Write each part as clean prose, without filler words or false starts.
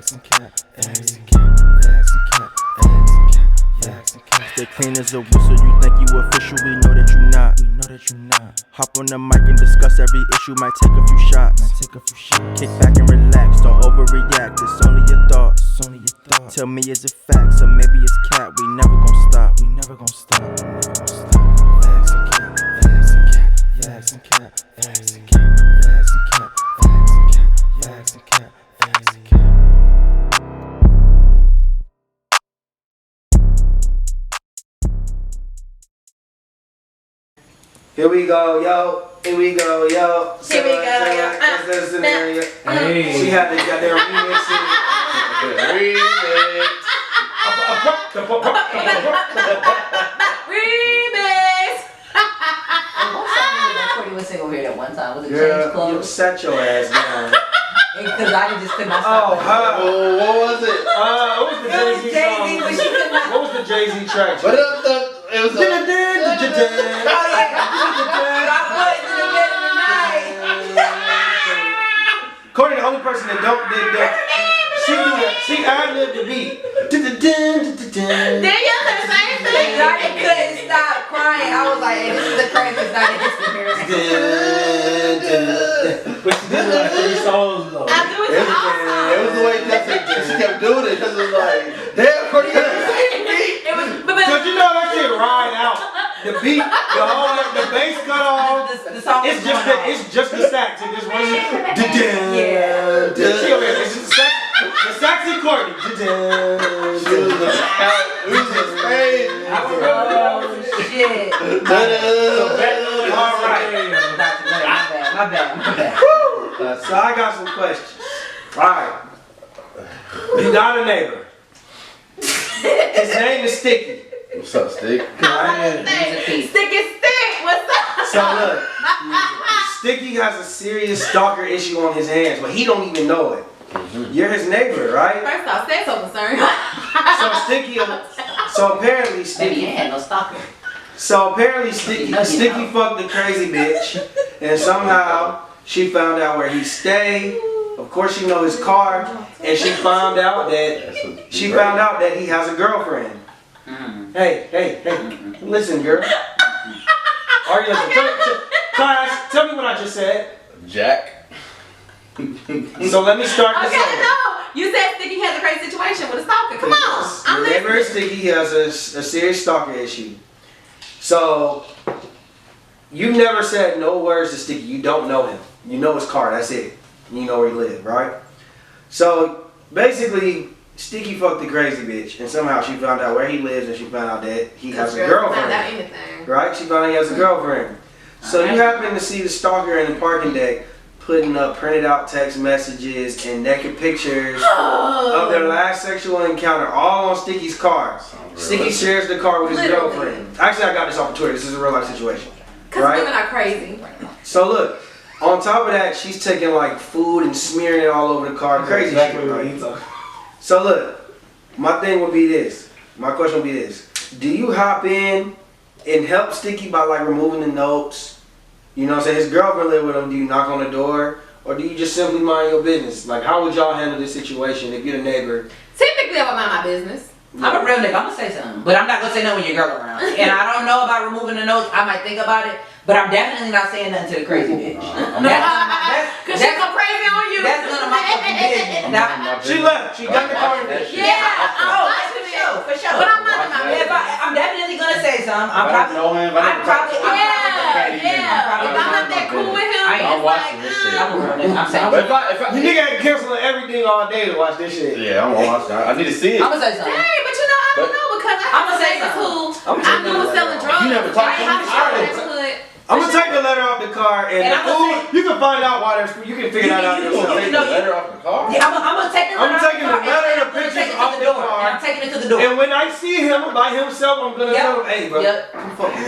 Stay clean as a whistle, you think you official, we know that you not. Hop on the mic and discuss every issue, might take a few shots. Kick back and relax, don't overreact, it's only your thoughts. Tell me is it facts, or maybe it's cat, we never gon' stop. Here we go, yo. Here we go, yo. That's the scenario. Hey. She had to get their remix. Remix. What song did that Courtney was singing over here that one time? Was it Change Girl, you Clothes? set your ass down. Because I just could not stop. What was it? What was the Jay-Z song? but she could not. What was the Jay-Z track? But it was Courtney, the only person that don't did that. She do that. She ad-libbed the beat. Then you the same thing. I couldn't stop crying. I was like, hey, this is the craziest night in history. But she did like 3 songs though. I do it awesome. It was the way she kept doing it because it was like, damn, Courtney got the same beat. It was, Cause you know that shit ride out. The beat, the bass cut off. The song It's just the sax. It just wasn't. Yeah. She over here. It's just the sax and Courtney. It was just crazy. Oh, shit. All right. My bad. So I got some questions. All right. You got a neighbor. His name is Sticky. What's up, Stick? Sticky. What's up? So look, Sticky has a serious stalker issue on his hands, but he don't even know it. You're his neighbor, right? First off, stay so concerned. So apparently Baby, you Sticky. ain't had no stalker. So apparently Sticky fucked the crazy bitch, and somehow she found out where he stayed. Of course, she know his car, and she found out that he has a girlfriend. Hey, listen, girl. Are you listening? Class, tell me what I just said. Jack. So let me start this Okay, over. no. You said Sticky has a crazy situation with a stalker. Come on. I'm Your neighbor listening. Sticky has a serious stalker issue. So you never said no words to Sticky. You don't know him. You know his car. That's it. You know where he lives, right? So basically, Sticky fucked the crazy bitch, and somehow she found out where he lives, and she found out that he has a Found girlfriend. out anything. Right? She found out he has a girlfriend. So you happen to see the stalker in the parking deck putting up printed out text messages and naked pictures of their last sexual encounter, all on Sticky's car. Sticky shares the car with his Literally. girlfriend. Actually, I got this off of Twitter. This is a real life situation. Because Right? women are crazy. So look, on top of that, she's taking like food and smearing it all over the car. Crazy shit, right? So look, my thing would be this. My question would be this. Do you hop in and help Sticky by like removing the notes? You know what I'm saying? His girlfriend live with him. Do you knock on the door? Or do you just simply mind your business? Like, how would y'all handle this situation if you're the neighbor? Typically, I would mind my business. I'm a real nigga. I'm gonna say something, but I'm not gonna say nothing when your girl around. And I don't know about removing the notes. I might think about it, but I'm definitely not saying nothing to the crazy bitch. Because she's so crazy on you. That's none of my fucking business. Now, She left. She got the car. for sure. But I'm minding my business. I'm definitely gonna say something. I don't know him. I'm probably. Yeah. If I'm not that cool with him, I'm it's watching like, this shit. I'm saying. But if I, You nigga had canceling everything all day to watch this shit. yeah, I'm watching. I need to see it. I'm gonna say something. dang, but you know, I don't know because I I'ma have say neighbors something. who I knew was selling drugs. You never talked to I'm me? sure I that could. I'm gonna take the letter off the car and, And the I'm gonna food. You can find out why there's food. You can figure that out You yourself. Take the letter off the car? Yeah, I'm gonna take the I'm taking the letter and the I'm gonna pictures take it to off the the door. car. And I'm taking it to the door. And when I see him by himself, I'm gonna tell him, hey, bro. Yep.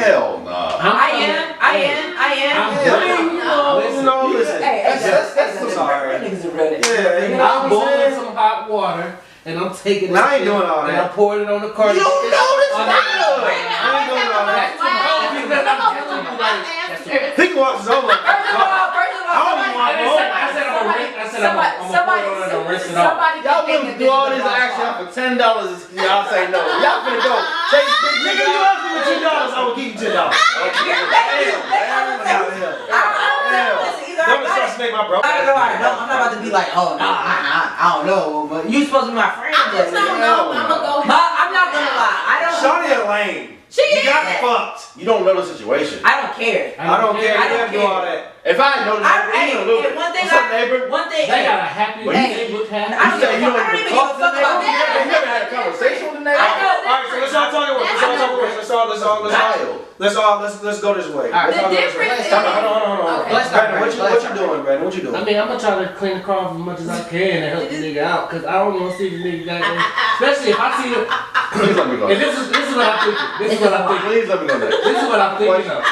Hell nah. I am. You know, listen. Hey, That's some sorry. niggas are ready. Yeah, you know I'm what I'm boiling saying? some hot water and I'm taking it. Nah, I ain't doing all And that. I'm pouring it on the car. You don't know this I nigga. ain't doing all that. He can watch his own life. First of all, I don't even want I said I'm gonna rinse. I said I'm gonna pour it on it and rinse it off. Somebody Y'all can wouldn't think do all that this this is action our for $10. Y'all say no. Y'all finna go take pictures. Nigga, you asked me for $10, I will give you $10. Don't assassinate my bro. I'm not about to be like, oh, nah, I don't know, but you supposed to be my friend. I just don't know. I'm gonna go. I'm not gonna lie. I don't. Shawty a lame. She You got is. fucked. You don't know the situation. I don't care. I don't care. I You don't have to do care. all that. If I know the neighbor, Hey, you know, look. and one thing What's up, neighbor? One thing. They got a happy, Hey. they look happy. I don't You say you give a fuck. don't I don't even even talk give a to fuck the about neighbor? that. You never had a conversation with the neighbor? I know. Alright, so let's all talk at once. Let's go this way. All right. Let's all The go this way. difference Hold on, hold on. Okay. Let's start, Brandon, what let's you start. doing, Brandon? What you doing? I mean, I'm gonna try to clean the car off as much as I can and help the nigga out, cause I don't want to see the nigga especially if I see him. Please let me go. And this is what I'm thinking. This is what I'm thinking. Please let me go next. This is what I'm thinking of.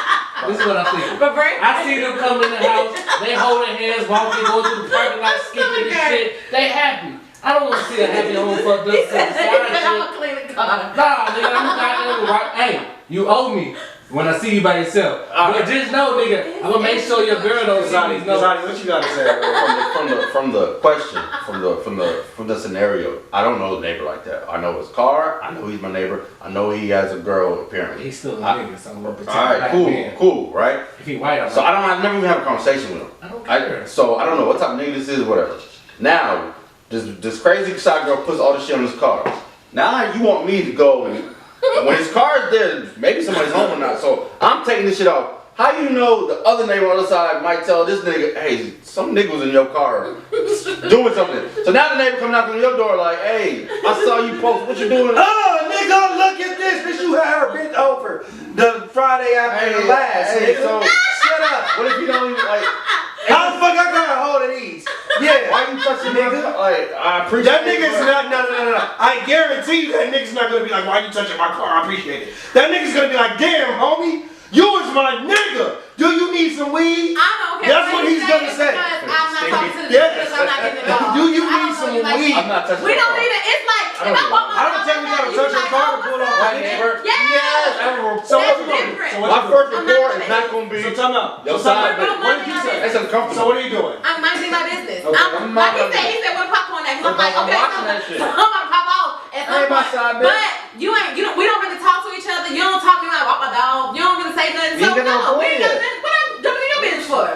This is what I'm thinking. But Brandon, I see them come in the house, they holding hands, walking, going through the parking lot, skipping and shit. They happy. I don't want to see a happy home fucked up. he said side I'm shit. gonna clean the car. Nah, nigga, I'm goddamn right. Hey, you owe me when I see you by yourself. But just know, nigga, I'm gonna make sure your girl don't see Zani, me. No. what you gotta say? From the question, from the scenario, I don't know the neighbor like that. I know his car. I know he's my neighbor. I know he has a girl apparently. He's still a nigga, so I'm gonna pretend. All right, black cool, man. cool, right? If he white, I'm So like, I never even have a conversation with him. I don't care. So I don't know what type of nigga this is, whatever. Now, this crazy side girl puts all this shit on his car. Now you want me to go and when his car is there, maybe somebody's home or not. So I'm taking this shit off. How you know the other neighbor on the other side might tell this nigga, hey, some nigga was in your car doing something. So now the neighbor coming out on your door like, hey, I saw you post, what you doing? Oh, nigga, look at this. Bitch, you had her bent over the Friday after the last. Hey, nigga. so Shut up. what if you don't even like? How the fuck I got a hold of these? Yeah. Why you touching nigga? Like I appreciate That nigga's not, no. I guarantee you that nigga's not gonna be like, why you touching my car? I appreciate it. That nigga's gonna be like, damn, homie, you was my nigga. Do you need some weed? I don't care. That's what he's gonna say. Because I'm not talking to the Yes. because I'm not getting involved. Do you I need don't some know you like weed? I'm not touching We your don't car. need it. It's like if I want my I don't tell you gotta touch your car to pull off. Right, neighbor? Yes. So what That's you doing? different. So My what you first doing? report is not gonna be So time out. your So time side, out. but What did you say? that's uncomfortable. So what are you doing? I'm minding my business. Okay, I'm, like he said, what popcorn that? 'Cause I'm like, I'm okay, watching that shit. so I'm gonna pop off at some Ain't my point. side, bitch. But you we don't really talk to each other. You don't talk to me like walk my dog. You don't really say nothing. You So ain't got no no, we ain't got point yet. nothing. What I'm doing your business for?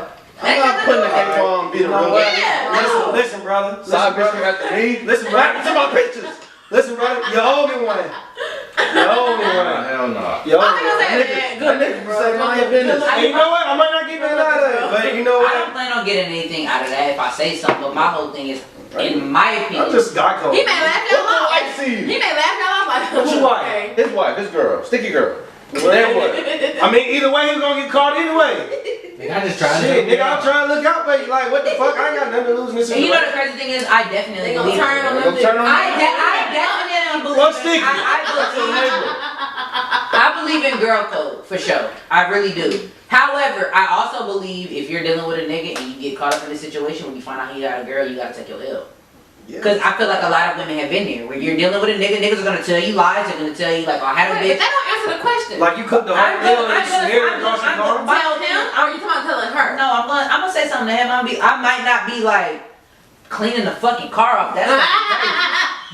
I'm not putting the cape on, be the real what? Yeah. Listen, brother. side bitch after me. Listen, What brother. happened to my pictures? Listen, brother. You owe me one. You owe me one. Hell no. You owe I'm me gonna one. say that. Good. Nigga say mind your business. And you know what? I might not get nothing out of it, but you know I don't what? plan on getting anything out of that if I say something. But my whole thing is, in my opinion, I'm just Geico. He may laugh y'all What the off. white see He you? may laugh y'all off like What you like? okay. His wife, his girl, sticky girl. Then what? I mean, either way, he's gonna get caught anyway. Nigga, I just tried to Shit, help you nigga, I'm out. trying to look out for you. Like, what the fuck? I ain't got nothing to lose in this and you know the situation. crazy thing is, I definitely They gonna believe. turn on They them. gonna turn on I definitely believe. Well, sticky. I believe in girl code for sure. I really do. However, I also believe if you're dealing with a nigga and you get caught up in this situation when you find out he got a girl, you gotta take your L. Because I feel like a lot of women have been there. When you're dealing with a nigga, niggas are gonna tell you lies. They're gonna tell you like, oh, I had a Wait, but bitch. that don't answer the question. Like, you cooked the whole meal and you smeared it across your car? Tell him, or are you talking about telling her? No, I'm gonna say something to him. I might not be like cleaning the fucking car off. That's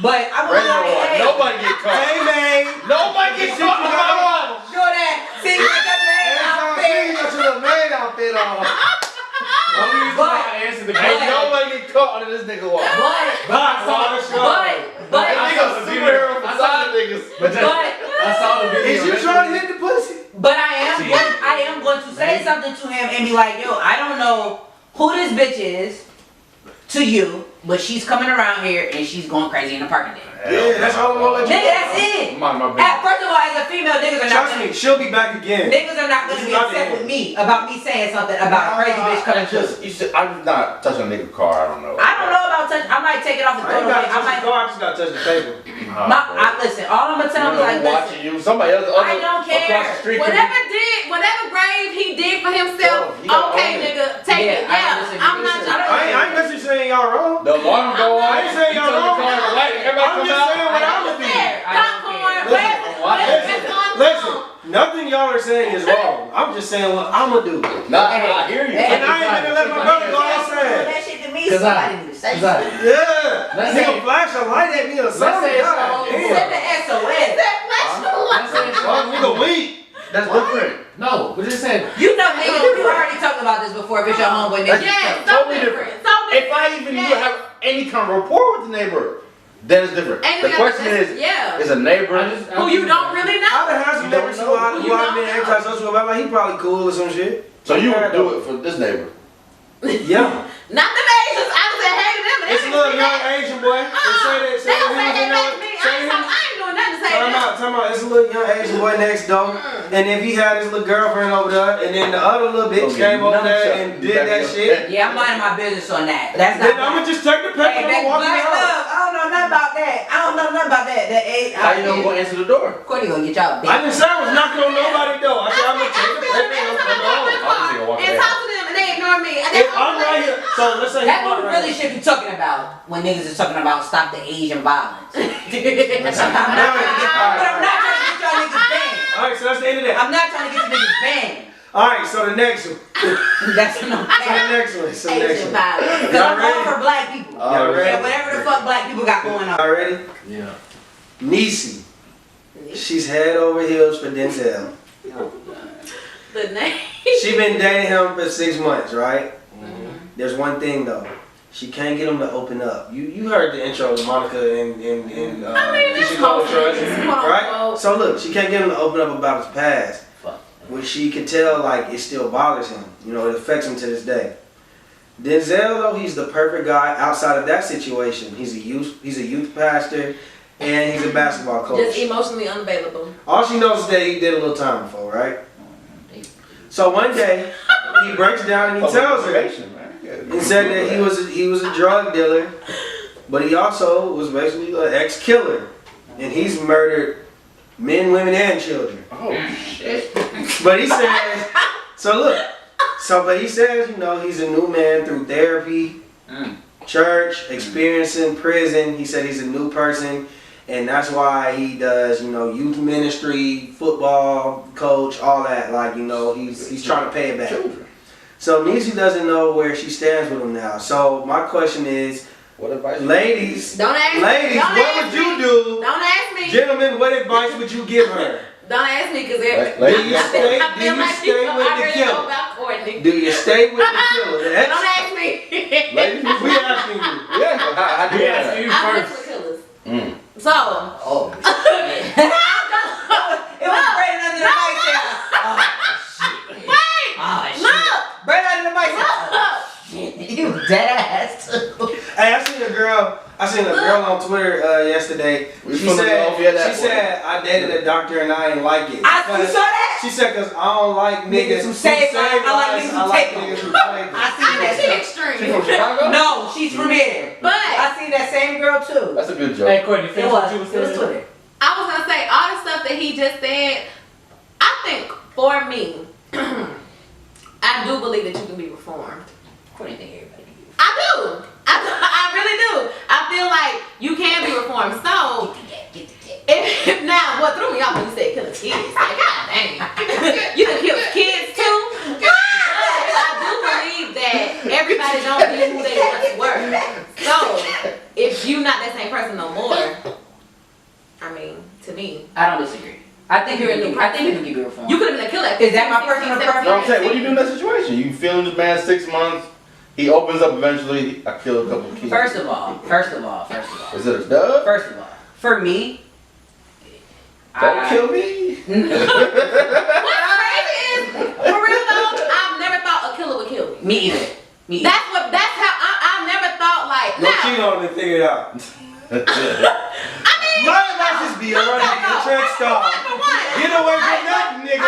but I'm gonna be like, hey, Nobody get caught. Hey, man. Nobody get caught in my watch. do that. See, like a man out there. You got your maid outfit on. I answered the Ain't question. nobody get caught under this nigga watch. But That nigga a superhero for side niggas. But I saw the video. Is you trying to hit the pussy? But I am going to say something to him and be like, yo, I don't know who this bitch is to you, but she's coming around here and she's going crazy in the parking lot. Yeah, that's all I'm gonna let you Nigga, know. that's it. Mind my business. First of all, as a female, niggas are not Trust gonna, me, she'll be back again. niggas are not gonna This be is not upset the with me about me saying something about a crazy bitch coming It's through. just, you should, I'm not touching a nigga car, I don't know. I don't know about touch. I might take it off and I throw ain't it away. gotta touch I the car, I just gotta touch the table. listen. All I'm gonna tell him is like, listen. watching you. Somebody else I don't care. across the street. Whatever grave he did for himself, Yo, you gotta okay, own it. nigga, take Yeah, it. I Yeah, don't disagree. I'm not. I ain't necessarily saying y'all wrong. The alarm go off. I ain't saying you y'all turn the wrong. car on the light, everybody I'm come just out. saying what I I'm don't gonna do. care. I don't Popcorn. care. Listen, nothing y'all are saying is wrong. I'm just saying what I'm gonna do. Nah, I hear you. And I ain't gonna let my brother go outside. That shit to me, 'Cause somebody need to say Exactly. Yeah. Let's Nigga say- flash a light at me or something. say it's God all- damn. Send the SOS. Let's say it's Fuck, nigga weak. That's different. No, but just said. You know, nigga, we already talked about this before. If it's your homeboy, nigga. Yes, so Totally different. different. So different. If I even Yes. have any kind of rapport with the neighbor, then it's different. And The we got question this- is, yeah. is a neighbor? Who you don't really I know. done had some You don't neighbors know. who I You been don't know. antisocial about. Like, he probably cool or some shit. So you would do it for this neighbor? Yeah. Not them Asians. I was say hey to them. It's a little young Asian boy. They say that. They don't say hey back to me. Say I ain't doing nothing to say Time that. out. It's a little young Asian boy next door. And if he had his little girlfriend over there, and then the other little bitch Okay, came over none there shot. and You did back that up. shit, Yeah, I'm minding my business on that. That's not. then I'ma just take the paper Hey, and back, walk black out. love. I don't know nothing about that. I don't know nothing about that. That ain't. How you know who's gonna answer the door? Courtney gonna get y'all I bitch. didn't say I was knocking on nobody's door. I said I'm gonna take the paper and I'm gonna go home. Obviously, gonna walk And away. talk to them and they ignore me. And If I'm right here, so let's say That's he's what we right really here. should be talking about when niggas is talking about stop the Asian violence. I'm not trying to get, but I'm not trying to get y'all niggas banned. All right, so that's the end of that. I'm not trying to get you niggas banned. All right, so the next one. That's no So the cap. next one. So the next Asian one. violence. Cause I'm Y'all all for black people. Y'all ready? And whatever the fuck black people got going on. Y'all ready? Yeah. Niecy. She's head over heels for Denzel. The name. She been dating him for 6 months, right? There's one thing though. She can't get him to open up. You heard the intro to Monica and I mean, Keisha that's Cole close. Trust, right? Quote, So look, she can't get him to open up about his past, Fuck. which she could tell like it still bothers him. You know, it affects him to this day. Denzel though, he's the perfect guy outside of that situation. He's a youth pastor, and he's a basketball coach. just emotionally unavailable. All she knows is that he did a little time before, right? So one day, he breaks down and he tells her. Information, man. He said that he was a drug dealer, but he also was basically an ex-killer, and he's murdered men, women, and children. Oh shit. But he says, but he says, you know, he's a new man through therapy, church, experience in prison. He said he's a new person, and that's why he does, you know, youth ministry, football, coach, all that. Like, you know, he's trying to pay it back. Children. So Niecy doesn't know where she stands with him now. So my question is, What advice? ladies, Don't ask me. ladies, Don't what ask would you me. do? Don't ask me. Gentlemen, what advice would you give her? Don't ask me because Ladies, do you stay with the killer? about Courtney. Do you stay with the killer? The ex? Don't ask me. Ladies, We asking you. yeah. How do We you asking that? you I first. mess with killers. Mm. So, Oh. It was Look, Brandon under the no, mic. no. Oh shit. wait, Oh shit. look, Brandon under the mic. look. You dead ass too. Hey, I seen a girl on Twitter yesterday. We She finna said, go off, yeah, that she one. said, I dated a doctor and I ain't like it. You saw that? She said, cause I don't like niggas who save lives. I like niggas who I like take 'em. niggas who take 'em. I seen I that think she stuff. She from extreme. Chicago? No, she's from here. But I seen that same girl too. That's a good joke. Hey, Courtney, It finish what you was. was It was saying. Twitter. I was gonna say all the stuff that he just said. I think for me, I do believe that you can be reformed. Courtney think everybody can do it. I do. I really do. I feel like you can be reformed. So, if now what threw me off when you said killing kids, like God dang, you done killed kids too. But I do believe that everybody don't be who they once were. So, if you not that same person no more, I mean, to me, I don't disagree. I think You're a you new can be reformed. you could have been a killer. at Is that my 15, personal 16, preference? No, I'm saying, what do you do in that situation? You feeling this man 6 months, he opens up eventually, I kill a couple kids. First of all, Is it a dub? for me, Don't kill me. What's crazy is, for real though, I've never thought a killer would kill me. Me either. That's how I've never thought like. No Now, cheat on it, figure it out. I mean, My advice is be a running nigga, track star. Get away from that nigga.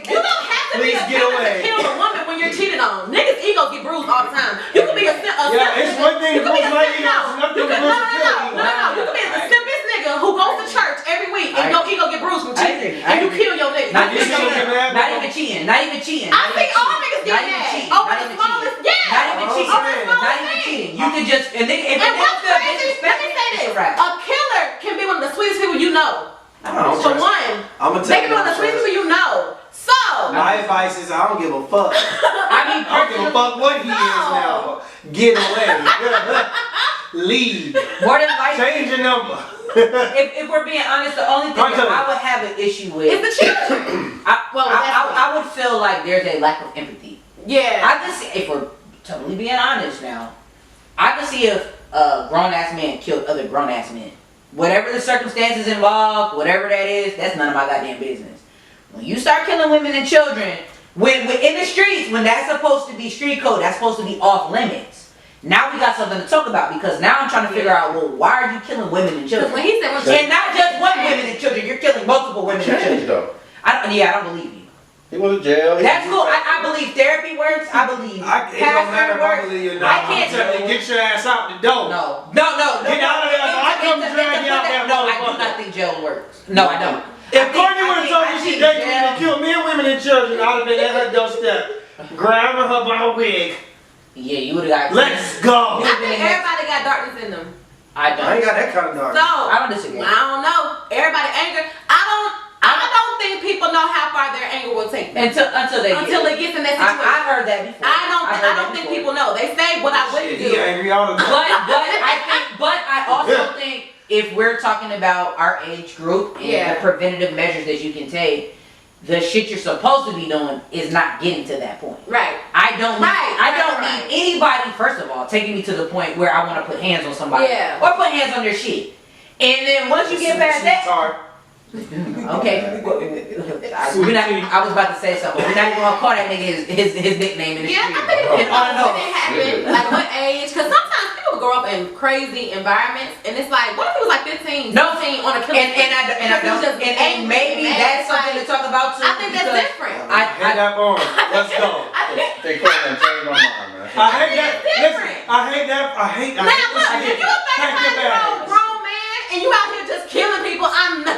you don't have to Please be a get killer away. to kill a woman when you're cheated on. Niggas' egos get bruised all the time. You can be a Yeah, it's one thing to bruise my ego, it's another thing to bruise a killer ego. No. You can be the simplest nigga who goes to church every week and your ego get bruised from cheating. I And you agree. kill your nigga. Not You even still cheating. get mad? Not even cheating. Not even cheating. I think all niggas get Not even mad cheating. over Not the even smallest. cheating. Yeah. Not even cheating. Over the Not smallest even thing. cheating. You could just and if And a nigga what's feel crazy, let me say disrespected, this. it's a wrap. A killer can be one of the sweetest people you know. For one, I'ma they tell can be one of the sweetest people you know. So, My advice is I don't give a fuck. I mean, I don't give a fuck what he is now. Get away. leave. More than likely, Change your number. if we're being honest, the only thing that I would have an issue with, It's the children. I would feel like there's a lack of empathy. Yeah. I can see, if we're totally being honest now, I can see if a grown ass man killed other grown ass men. Whatever the circumstances involved, whatever that is, that's none of my goddamn business. When you start killing women and children, when in the streets, when that's supposed to be street code, that's supposed to be off limits. Now we got something to talk about because now I'm trying to figure out, well, why are you killing women and children? When he said, And not just one women and children, you're killing multiple women and Changed children. though. I don't believe you. He went to jail. That's cool. I believe therapy works. I believe It don't matter if I believe you or not. I can't tell you, get your ass out the door. No. Get out of there. I come drag you out that No, I do motherfucker. not think jail works. No, I don't. If Courtney would have told me she dated me to kill men, women, and children, I'd have been at her doorstep, grabbing her by her wig. Yeah, you would have got. Let's go. I think everybody got darkness in them. I I ain't don't. got that kind of dark. So I don't disagree. I don't know. Everybody angry. I don't think people know how far their anger will take them Until they it gets in that situation. I heard that before. I don't think people know. They say what I wouldn't Shit, do. he angry all the time. But I also think if we're talking about our age group and Yeah. the preventative measures that you can take, the shit you're supposed to be doing is not getting to that point. Right. I don't Right. need anybody, first of all, taking me to the point where I want to put hands on somebody. Yeah. Or put hands on their shit. And then once you get past that, Sorry. okay. I was about to say something. We're not even gonna call that nigga his nickname in the Yeah, street. I think it And on and off. when it happened, like what age? Because sometimes people grow up in crazy environments, and it's like, what if he was like 15, No. 16 on a killing spree? And maybe that's something to talk about too. I think that's because different. Hit that bar. Let's go. They call him change my mind, man. I hate that. It's Listen, different. I hate that. I hate Now this look, if shit. you a Pack your 35-year-old bags. grown man and you out here just killing people,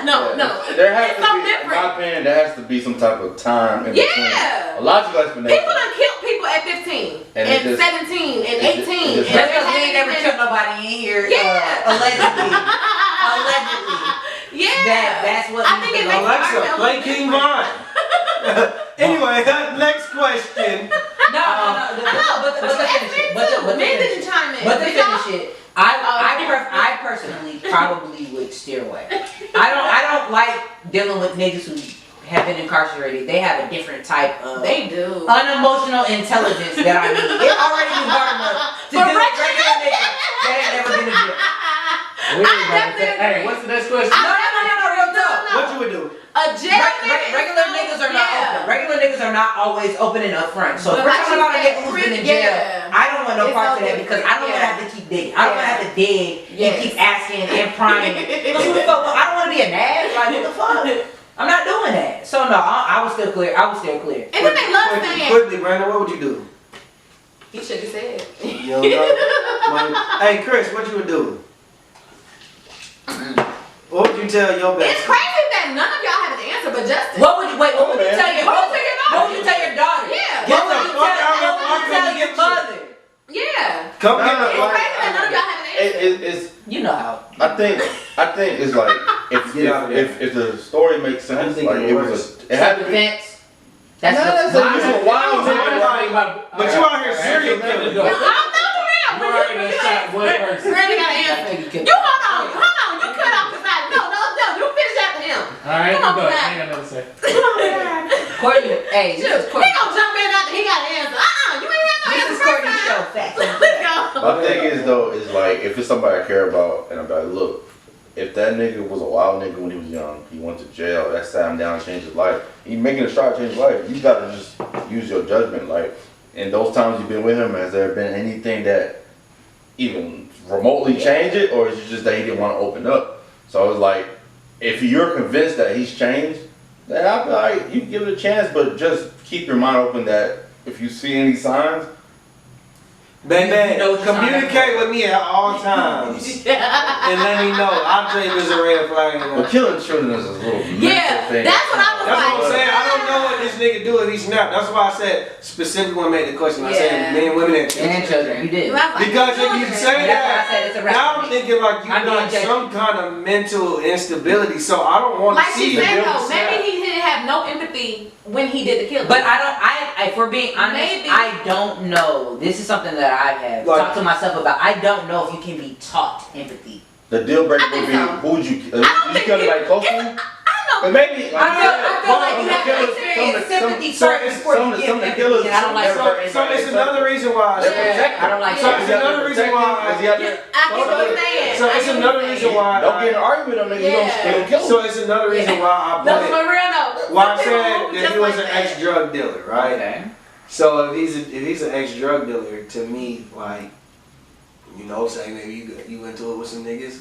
no. There has It's to so be, in different. my opinion, there has to be some type of time in between. Yeah. A logical explanation. People done killed people at 15, And and it just- 17, and it just- 18. it just Just and because we they ain't never haven't killed nobody in here, Yeah. allegedly. Allegedly. Yeah. That's what I needs think to it go. makes Alexa, our play film King different. Vine. Anyway, next question. No, but to finish it. But to Men finish didn't it. chime in. But to Did y'all? finish it, I personally probably would steer away. I don't like dealing with niggas who have been incarcerated. They have a different type of They do. unemotional intelligence that I need. It already be hard enough to deal with regular niggas that ain't never been to jail. Hey, what's the next question? No, real talk. What you would do? A jail nigga Regular is so- niggas are not yeah. open. Regular niggas are not always open and upfront. So if But we're like talking you about a said, nigga who's been in jail, yeah. I don't want no It's parts so of that because I don't want to different, have to keep digging. I don't want to have to dig Yes. and keep asking and prying. Because who the fuck? I don't want to be a nag. Like what the fuck? I'm not doing that. So no, I was still clear. I was still clear. And then they love saying, Quickly, Brandon, what would you do? he should have said. You don't know? Hey, Chris, what you would do? What would you tell your It's best? crazy that none of y'all have an answer but Justin. What would you wait? What would you tell your? What would you tell your daughter? What would you tell your daughter? Yeah. Get What would the you fuck out tell? of What would you my tell your kitchen. mother? Yeah. Come Nah, get It's the like- crazy that none of y'all have an answer. It's You know how. I think it's like Get out of there. if the story makes sense, thinking like it was it had to be. Self-defense. That's That's the. a wild nigga. But you out here serial killing. Yo, I'm not for real. You already done shot one person. Randy got an answer. You hold on. You cut off the side. No. You finish after him. Alright, Come on, but I Zach. ain't got nothing to say. Courtney, hey, this is He Courtney. gonna jump in after he got an answer. You ain't had no This answer is first Courtney's show, time. facts. Let's go. My thing is though, is like if it's somebody I care about and I'm like, look, if that nigga was a wild nigga when he was young, he went to jail, that sat him down and changed his life. He making a start to change his life. You gotta just use your judgment. Like in those times you've been with him, has there been anything that even remotely changed it, or is it just that he didn't want to open up? So it's like, if you're convinced that he's changed, then I'll be like, you can give it a chance, but just keep your mind open that if you see any signs, Bang, You know what you're communicate with me at all times. And let me know. I'll tell you if it's a red flag. but killing children is a little Yeah, mental thing. that's what I was That's what I'm like. saying. I don't know what this nigga do if he snap. That's why I said specifically when I made the question. I said Yeah. men, women, and children. And children, you did. Because if you say That's why I said that, it's a wrap. now I'm thinking like you I'm got being some kind of mental instability. So I don't want Like to see she you. said build a though, maybe snap. he didn't have no empathy when he did the killing. But if we're being honest, Maybe. I don't know. This is something that I have Like- talked to myself about. I don't know if you can be taught empathy. The deal breaker I think would be so. who would you? I don't You think kill you- like close to you? I don't know. Maybe. I feel like you have to experience sympathy first before you give some of the empathy, killers. and I don't like So it's another reason why. Yeah, I don't like So it's another reason why. Is he out there? I get what you're saying. So it's another reason why. Don't get in an argument on niggas. You Yeah. don't kill So it's another reason why I No, put. for real though. Why I Some people said move that just he was like an that. ex-drug dealer, right? Okay. So if he's an ex-drug dealer, to me, like, you know, say maybe you into it with some niggas,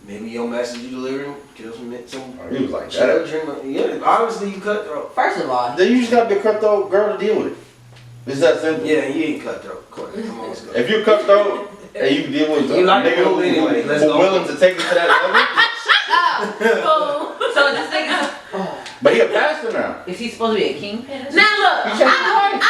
maybe your message you delivering kill some Oh, he was like that. children. Yeah, obviously you cutthroat. First of all, Then you just gotta be a cutthroat girl to deal with it. It's that simple. Yeah, you ain't cutthroat. Courtney, come on, let's go. If you're cutthroat and you deal with You a like nigga to move anyway, let's go. willing to take it to that Oh, so this nigga, level, but he a pastor now. is he supposed to be a kingpin? now look, You changed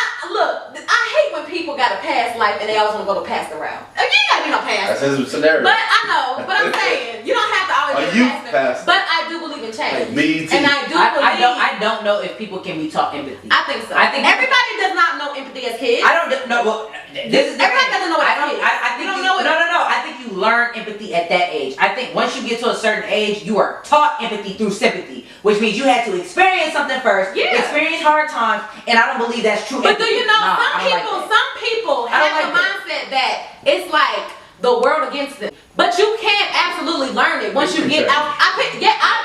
I hate when people got a past life and they always want to go the past route. You ain't gotta be no That's pastor. his scenario. But I know, but I'm saying you don't have to always A be youth a pastor. pastor. But I do believe in change, Like BET. and I do believe. I don't know if people can be taught empathy. I think so. I think- everybody does not know empathy as kids. I don't know. Well, this is the Everybody thing. doesn't know what I don't. it is. I think You don't know what No, it- no, no. I think you learn empathy at that age. I think once you get to a certain age, you are taught empathy through sympathy, which means you had to experience something first, Yeah. experience hard times, and I don't believe that's true. But do empathy. you know Nah, I don't like that. some people I don't have like the mindset that it's like the world against them. But you can't absolutely learn it once you get out. I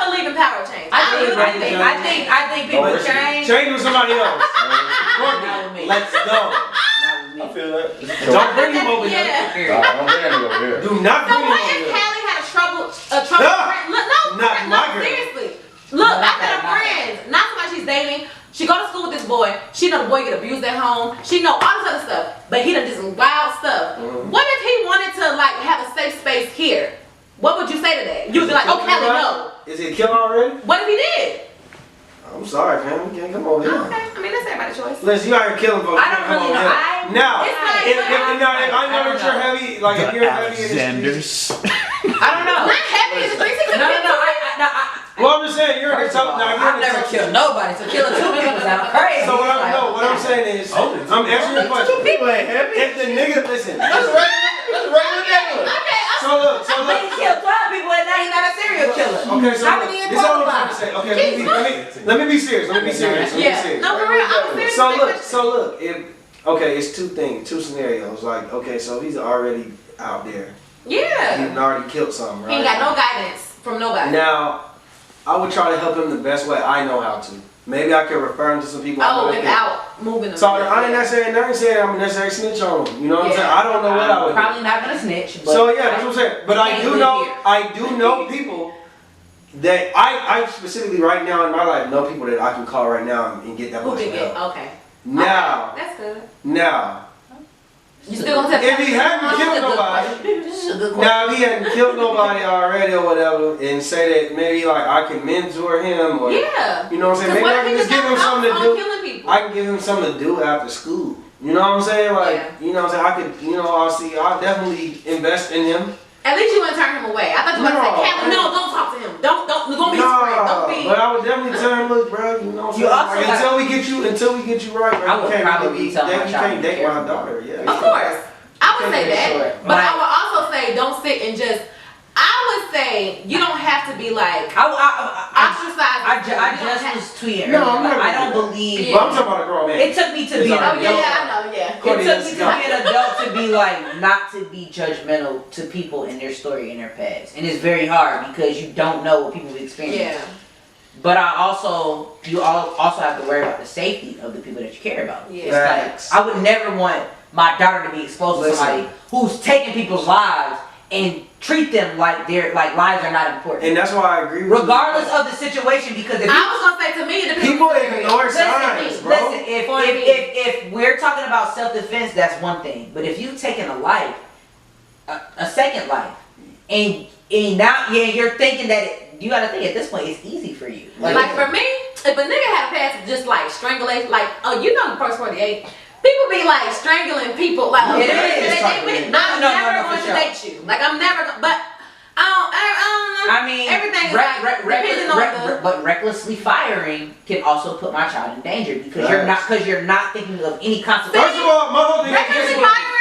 believe in power change. I think people Don't change. Change with somebody else. Not with me. Let's go. Not with I me. feel that. Don't bring him over here. Yeah. Period. Don't bring that nigga over here. Do not So bring him what over if here. Callie had a trouble Nah. friend? Look, no, Not no, my girl. seriously. Look, No, I not got a that, not friend, not somebody she's dating. She go to school with this boy. She know the boy get abused at home. She know all this other stuff. But he done did some wild stuff. What if he wanted to like have a safe space here? What would you say to that? You would be like, oh, Callie, no. Is it killing already? What if he did? I'm sorry, fam. You can't come over here. Okay, I mean that's everybody's choice. Listen, you out here killing folks. I You don't can't come really over know. here. Now, It's like- if I know that you're heavy, like if you're heavy in the Alexanders. I don't know. Not heavy in the streets. He could No, have no, been no. well, I'm just saying you're in the First of top. all, Now you're I've in the never top. killed nobody, so killing two people sounds crazy. So what I'm saying is, I'm answering your question. People ain't heavy. If the nigga, listen. That's regular nigga. Okay, So look. But he killed 12 people and now he's not a serial killer. Okay, so How look, many this is all I'm trying to qualify? say. Okay, let me be serious. Let me be serious. yeah. No, for real. I was serious. So look, it's two things, two scenarios. Like, okay, so he's already out there. Yeah. He already killed something, right? He ain't got no guidance from nobody. Now, I would try to help him the best way I know how to. Maybe I could refer him to some people. I know Oh, that can- without moving them. So I ain't necessarily saying I'm necessarily snitch on him. You know what I'm Yeah. saying? I don't know what I would do. Probably not gonna snitch. But So yeah, that's what I'm saying. But I can't do live know, here. I do know people that I specifically right now in my life know people that I can call right now and get that Who much can get? help. Okay. Now, That's good. now, You still gonna tell if he hadn't killed nobody, now if he hadn't killed nobody already or whatever, and say that maybe like I can mentor him or Yeah. you know what I'm saying? Because Maybe what I if can he just give him got something to on do. killing people? I can give him something to do after school. You know what I'm saying? Like, Yeah. you know what I'm saying? I could, you know, I'll definitely invest in him. At least you wouldn't turn him away. I thought you were gonna No, say, Callie, no, don't talk to him. Don't be his friend. Don't be. But I would definitely tell him, look, bro, you know what I'm You saying? also Like, gotta- until we get you right, bro, I you would can't probably really be, tell my you child can't to date be my careful. daughter, yeah. Of course. I would say that. Sure. But I Like- would also say don't sit and just. I would say you don't have to be like ostracized. I You don't just have- was tweeting No, earlier. I'm not I gonna don't do believe. But I'm talking about a grown man. It took me to be an It's Oh adult. yeah, yeah, I know, yeah. It Courtney, took let's me to go. be an adult to be like, not to be judgmental to people in their story and their past. And it's very hard because you don't know what people experience. Yeah. But you also have to worry about the safety of the people that you care about. Yeah. It's Facts. like, I would never want my daughter to be exposed to Listen. somebody who's taking people's lives and treat them like lives are not important. And that's why I agree with Regardless of the situation, because if you I was gonna say to me, it depends people on the scenario. ignore Listen, signs, bro. listen, if we're talking about self-defense, that's one thing. But if you've taken a life, a second life, and now you're thinking that you gotta think at this point it's easy for you. Like for me, if a nigga had a past of just like strangulation, like you know the first 48, people be like strangling people like It is. I'm No, never for going to sure. date you. Like I'm never. But I don't know. I mean, everything everything is like depending on the. But recklessly firing can also put my child in danger because you're not thinking of any consequences. First of all, my whole thing Recklessly is firing.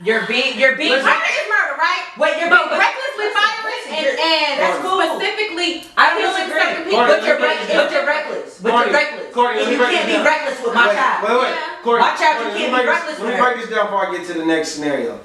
You're being Murder is murder, right? Wait, But recklessly firing and that's cool. Specifically I don't killing disagree. certain people. But you're reckless. But you're reckless. Courtney, And you can't be reckless with my child. Wait. Yeah. Courtney, My child, you Courtney, can't let me be break reckless this- with Let me break this down before I get to the next scenario.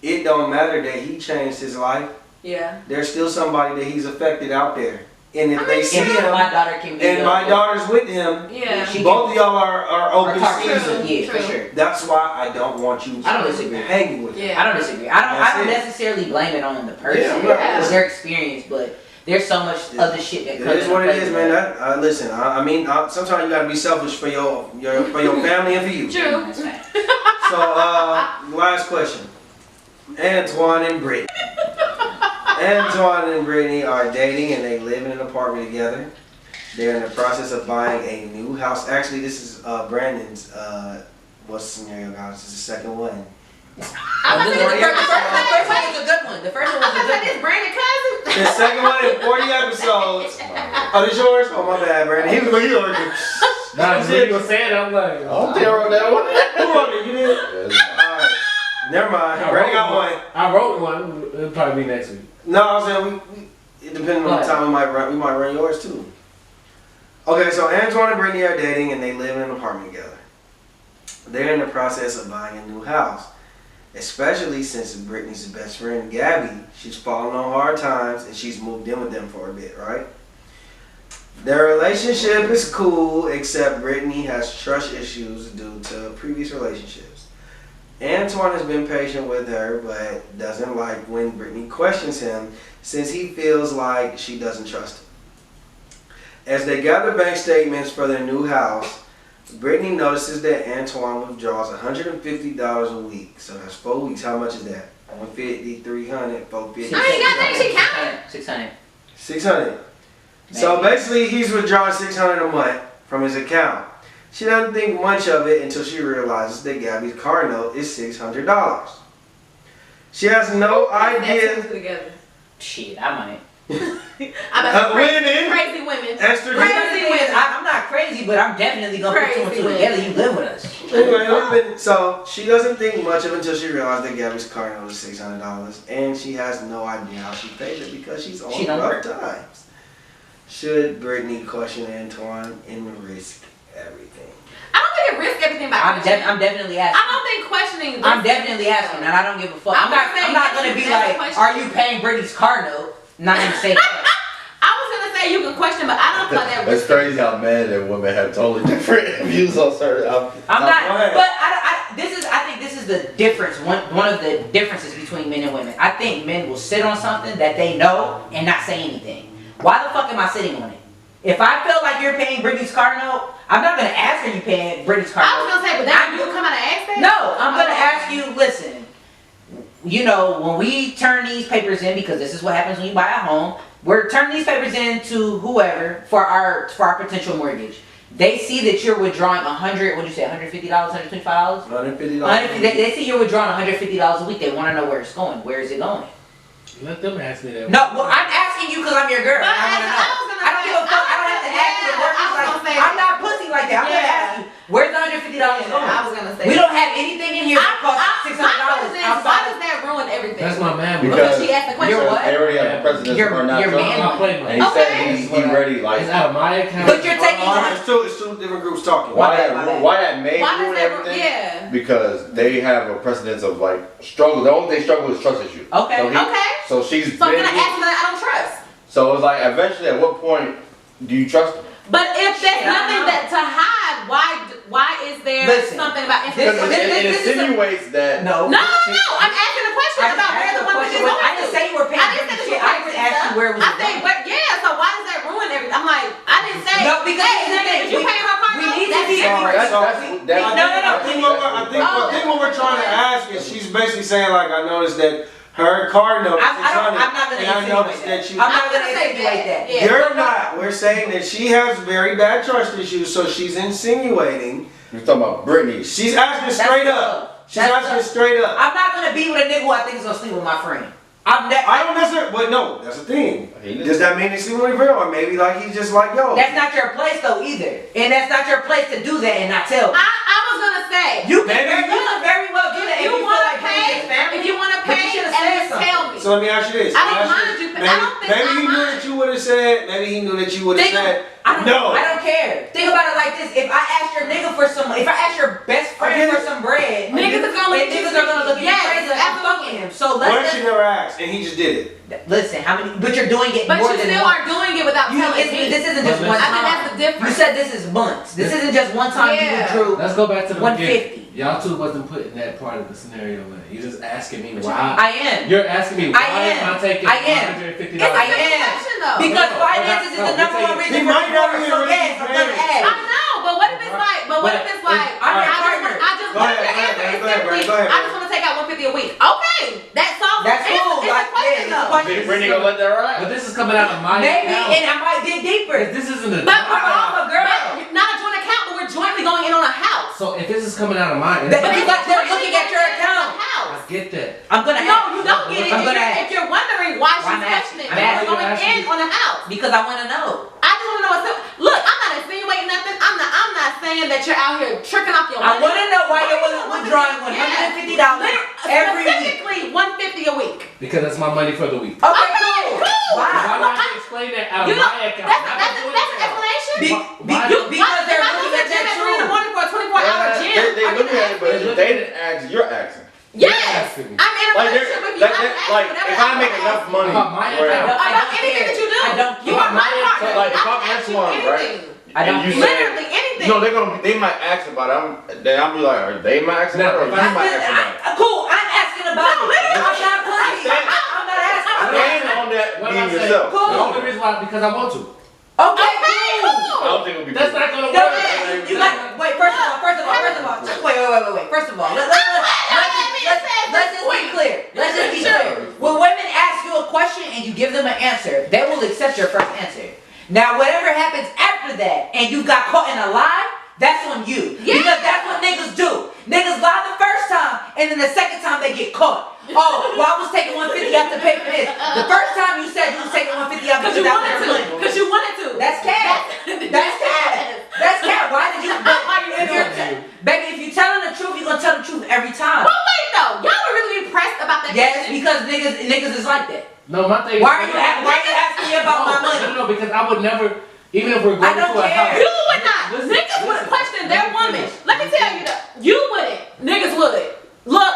It don't matter that he changed his life. Yeah. There's still somebody that he's affected out there. And if they see And him, my daughter can be and my daughter's with him, Yeah. She both of y'all are open targeted. season. Yeah, for True. sure. That's why I don't want you I don't disagree. hanging with him. Yeah. I don't disagree. I don't That's it. necessarily blame it on the person. Yeah, yeah. It's their experience, but there's so much other shit that It comes is into what it play is, with man. that. Listen, I mean, sometimes you gotta be selfish for your family and for you. True. That's right. So, last question. Antoine and Brittany. Antoine and Brittany are dating and they live in an apartment together. They're in the process of buying a new house. Actually, this is Brandon's. What's the scenario, guys? This is the second one. I'm The about to say first one was a good one. The first one I'm was a about to say good this one. Brandon cousin. The second one in 40 episodes. Oh, this yours? Oh, my bad, Brandon. He was like, you already. Nah, when you were saying, I'm like, I don't think I wrote that one. Who wrote it? You did? Alright. Never mind. Brandon got one. I wrote one. It'll probably be next week. No, I'm saying it depending on the time we might run yours too. Okay, so Antoine and Brittany are dating and they live in an apartment together. They're in the process of buying a new house. Especially since Brittany's best friend Gabby, she's fallen on hard times and she's moved in with them for a bit, right? Their relationship is cool, except Brittany has trust issues due to previous relationships. Antoine has been patient with her, but doesn't like when Brittany questions him since he feels like she doesn't trust him. As they gather bank statements for their new house, Brittany notices that Antoine withdraws $150 a week. So that's 4 weeks. How much is that? 150, 300, 450. I ain't got that. She counted. 600. 600. So basically, he's withdrawing $600 a month from his account. She doesn't think much of it until she realizes that Gabby's car note is $600. She has no idea. Together. Shit, I might. I'm about to say Women. crazy women. Esther, Crazy women. I'm not crazy, but I'm definitely gonna put two and Crazy two together. You live with us. Anyway, so she doesn't think much of it until she realized that Gabby's car note is $600, and she has no idea how she paid it because she's on She don't rough work. times. Should Brittany question Antoine and risk everything? I don't think it risks everything by I'm questioning. definitely I asking. don't think questioning. I'm definitely asking, and I don't give a fuck. I'm I'm not gonna say gonna be yes, that's a like, question. are you paying Brittany's car note? Not gonna say that. I was gonna say you can question, but I don't feel like that It's risks. crazy how men and women have totally different views on certain. I'm Go not, ahead. but I think this is the difference. One of the differences between men and women. I think men will sit on something that they know and not say anything. Why the fuck am I sitting on it? If I feel like you're paying Brittany's car note, I'm not gonna ask her you paying Brittany's car I was note. gonna say, but then you come out and ask that. No, I'm gonna ask you. Listen, you know when we turn these papers in, because this is what happens when you buy a home. We're turning these papers in to whoever for our potential mortgage. They see that you're withdrawing $100. What did you say? $150, $125. $150. They see you're withdrawing $150 a week. They want to know where it's going. Where is it going? Let them ask me that. No, well, I'm asking you because I'm your girl. But I want to know. I don't give a fuck. I don't have to ask you to work. I'm not pussy like that. I'm gonna ask you. Where's the $150 going? I was gonna say. We don't have anything in here that costs $600 Why does outside. that ruin everything? That's my man. Because- she asked the question. You're what? They already have a president Your- or not. your Trump. man- I play And my. he said Okay. he ready. Like, It's out of my account. But you're taking It's two different groups talking. why My bad. that may Why does ruin that? everything? Yeah. Because they have a precedence of like struggle. The only they struggle is trust issues. Okay. So, Okay. so she's So I'm been. gonna ask that I don't trust. So it's like eventually, at what point do you trust them? But if there's Shit, I nothing don't know. that to hide, why is there Listen, something about Because This- it this is a- insinuates that. No. No, I'm asking a question I about where the one is going. I didn't say you were paying I didn't say Brittany this shit. was I just asked you where it was I going. think, but yeah. So why does that ruin everything? I'm like, I didn't say. No, because hey, here's the thing, if you we- pay her car we note, need to that's be different. That's, So- that's, No, no, no. I think what we're trying to ask is she's basically saying like I noticed that her car note is I'm not gonna and I noticed insinuate that you. I'm not I'm gonna gonna say insinuate that. Yeah. You're not. We're saying that she has very bad trust issues, so she's insinuating. You're talking about Brittany. She's asking That's straight the up. love. She's That's asking the- straight up. I'm not gonna be with a nigga who I think is gonna sleep with my friend. I don't necessarily, but no, that's the thing. Does that mean he's sleeping with a girl? Or maybe like he's just like, yo. That's not your place though either. And that's not your place to do that and not tell me. I was gonna say, You can very well do that if you feel like pay, it's family. if you want to But pay, you should've and said just something. tell me. So let me ask you this. I don't mind you. I don't think Maybe I he knew mind. that you would have said. Maybe he knew that you would have said. I No. don't care. Think about it like this. If I ask your nigga for some, if I ask your best friend for some bread, Niggas is gonna look at you niggas are gonna look at you Yes, crazy like I'm absolutely. fucking him. So What if let's she never asked and he just did it? listen. How many? But you're doing it But more you than still once. are doing it without telling me. This isn't just But one I time. think that's the difference. You said this is months. This isn't just one time you Yeah. withdrew. Let's go back to the 150. beginning. Y'all two wasn't putting that part of the scenario in. You just asking me why. I am. You're asking me why I am. am I taking I am. $150? It's a I simple am. question though. Because No, finances is no, the no, number we one take- reason He for might not divorce. be So really yes, I'm gonna married. I ask. know, but what if it's like? But what if it's like? I'm your I partner. just Go what ahead, if your go ahead, answer is go ahead, simply, go ahead. I just want to take out 150 a week. Okay, that solves That's it. cool. It's a Like, question yeah, it's a though. question. Big Brittany gonna let that ride? But this is coming out of my Maybe, account. and I might dig deeper. This isn't a But we're I'm all a girl. But not a joint account, but we're jointly going in on a house. So if this is coming out of mine, But I you got they're looking at your account. get that. I'm gonna No, ask. you don't get it. I'm gonna ask. If you're wondering why she's I'm asking. questioning, I'm we're asking. going You're in on a house. Because I want to know. I just want to know what's up. Look, I'm not insinuating nothing. I'm not saying that you're out here tricking off your I money. want to know why you're you withdrawing $150 every week. Specifically, $150 a week. Because that's my money for the week. Okay, Okay, cool. cool. Why Why? not explain that out You of know, my account? that's not an a joint account? explanation. Why- Because they're If I looking go to at the gym that at 3 in the too. morning for a 24-hour gym. They are you look gonna at it, but ask me? if they didn't ask, you're asking. Yes, asking me. I'm in a Like, relationship with you. I'm asking like whatever if I make I'm enough asking. money, About my where- account. About anything that you do. I don't You care. are my partner. So, like, if I I'm can ask asking you one, right? anything. I don't And you care. say- Literally anything. No, they might ask about it. Then I'll be like, are they might ask about it, or you Now, might ask about it? Cool, I'm asking about it. I'm not pussy. I'm not asking. Stand on that What being am I saying? yourself. Cool. The only reason why because I want to. Okay, Okay, cool. I cool. don't think it'll be. That's cool. not gonna No, work. you got wait. First of all. Wait. First of all, let's just be clear. Let's just be clear. When women ask you a question and you give them an answer, they will accept your first answer. Now, whatever happens after that, and you got caught in a lie, that's on you. Yeah. Because that's what niggas do. Niggas lie the first time, and then the second time they get caught. Oh, well, I was taking 150 out to pay for this. The first time you said you was taking 150 out Because because you that wanted was to. money. Because you wanted to. That's cat. That's cat. That's cat. Why did you? Why you If you're doing baby, if you telling the truth, you gonna tell the truth every time. But wait though, y'all were really impressed about that. Yes, question. because niggas is like that. No, my thing. Why are you asking me about my money? No, because I would never, even if we're going I don't to a care. house. You would not. Listen, Niggas would listen. question their Let me woman. finish. Let me tell you that. You wouldn't. Niggas would. Look.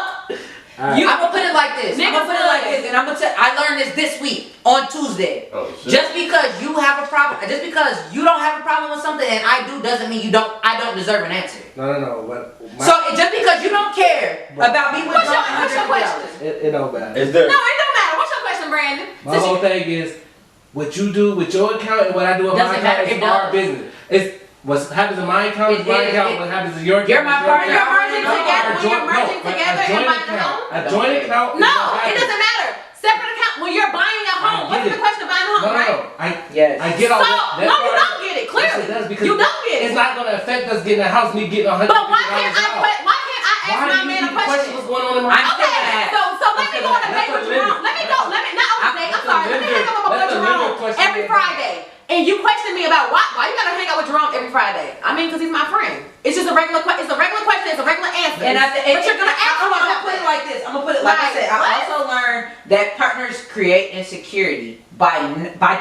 Alright. I'm gonna put it like this. I'm gonna put it like this, and I'm gonna tell. I learned this week on Tuesday. Oh, shit. Just because you have a problem, just because you don't have a problem with something and I do, doesn't mean you don't. I don't deserve an answer. No. But So just because you don't care about me What's your withdrawing question? $150. it don't matter. Is there? No, it don't matter. What's your question, Brandon? My whole thing is what you do with your account and what I do with my Doesn't account matter, is it our does. business. It's what happens in my account is my account. What happens in your account? You're my is your partner. account. You're merging No, together. a When joint- you're merging no, but together a and joint buying a account. home? A joint account. is No, what it happens. doesn't matter. Separate account when you're buying a home. I What's get the it. question of buying a home, No. right? Yes. I get all So, that. no, you part. don't get it. Clearly, Yes, it does because you don't get it. It's not gonna affect us getting a house. Me getting $150 But why can't I? out. Why can't I ask Why my do man you a keep questioning question? what's going on in my I'm house? still gonna Okay, ask. so let me go on a date with Jerome. Let me go. Let me not on a date. I'm sorry. Let me hang out with my boy Jerome every Friday. And you question me about why you gotta hang out with Jerome every Friday? I mean, because he's my friend. It's just a regular question. It's a regular question. It's a regular answer. And but you're gonna ask I'm me gonna about put it that. like this. I'm gonna put it like I Right. said. I What? also learned that partners create insecurity by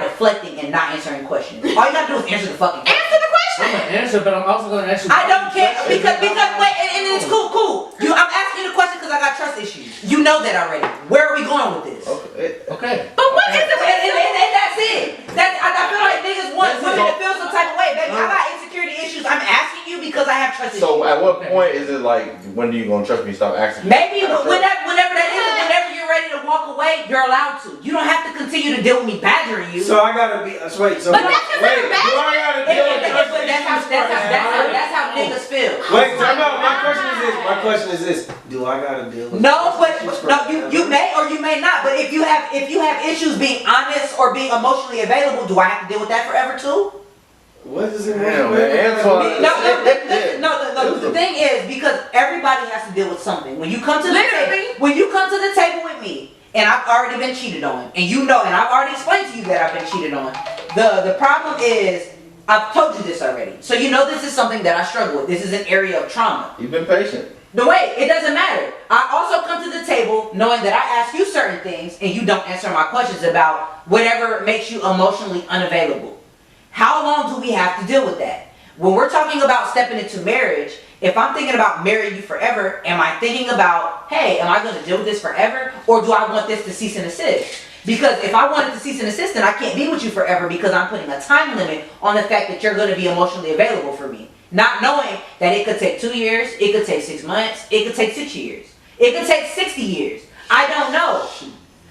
deflecting and not answering questions. All you gotta do is answer the fucking question. Answer the I'm question. gonna answer, but I'm also gonna ask you. I don't care questions. because wait, and it's cool. I'm asking you the question because I got trust issues. You know that already. Where are we going with this? Okay. Okay. But what is the And that's it. I feel like niggas want women to feel some type of way, baby. I got insecurity issues. I'm asking you because I have trust issues. So at what point is it like, when are you gonna trust me? Stop asking. Maybe whenever that is, whenever you're ready to walk away, you're allowed to. You don't have to continue to deal with me badgering you. So I gotta be. Wait. So But that's considered wait. Do I gotta deal with trust But that's how niggas feel. Wait. Time out. My question is this. My question is this. Do I gotta deal with? No, but trust no, issues you may or you may not. But if you have issues being honest or being emotionally available, do I have to deal with that forever too? What is it? Damn, man, Antoine. No. The thing is because everybody has to deal with something. When you come to the Literally. table, when you come to the table with me and I've already been cheated on, and you know, and I've already explained to you that I've been cheated on. The problem is, I've told you this already. So you know this is something that I struggle with. This is an area of trauma. You've been patient. The way, it doesn't matter. I also come to the table knowing that I ask you certain things and you don't answer my questions about whatever makes you emotionally unavailable. How long do we have to deal with that? When we're talking about stepping into marriage, if I'm thinking about marrying you forever, am I thinking about, hey, am I going to deal with this forever? Or do I want this to cease and desist? Because if I wanted to cease and desist, then I can't be with you forever because I'm putting a time limit on the fact that you're going to be emotionally available for me. Not knowing that it could take 2 years, it could take 6 months, it could take 6 years. It could take 60 years. I don't know.